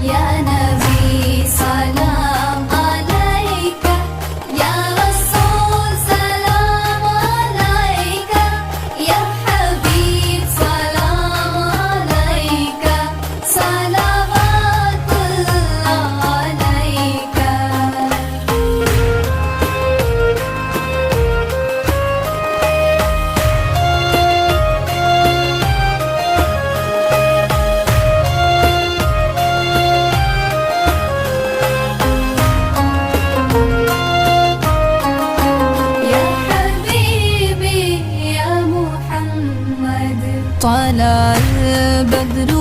يا نبي سلام عليك، يا رسول سلام عليك، يا حبيب سلام عليك، صلوات الله عليك. يا حبيبي يا محمد، طلع البدر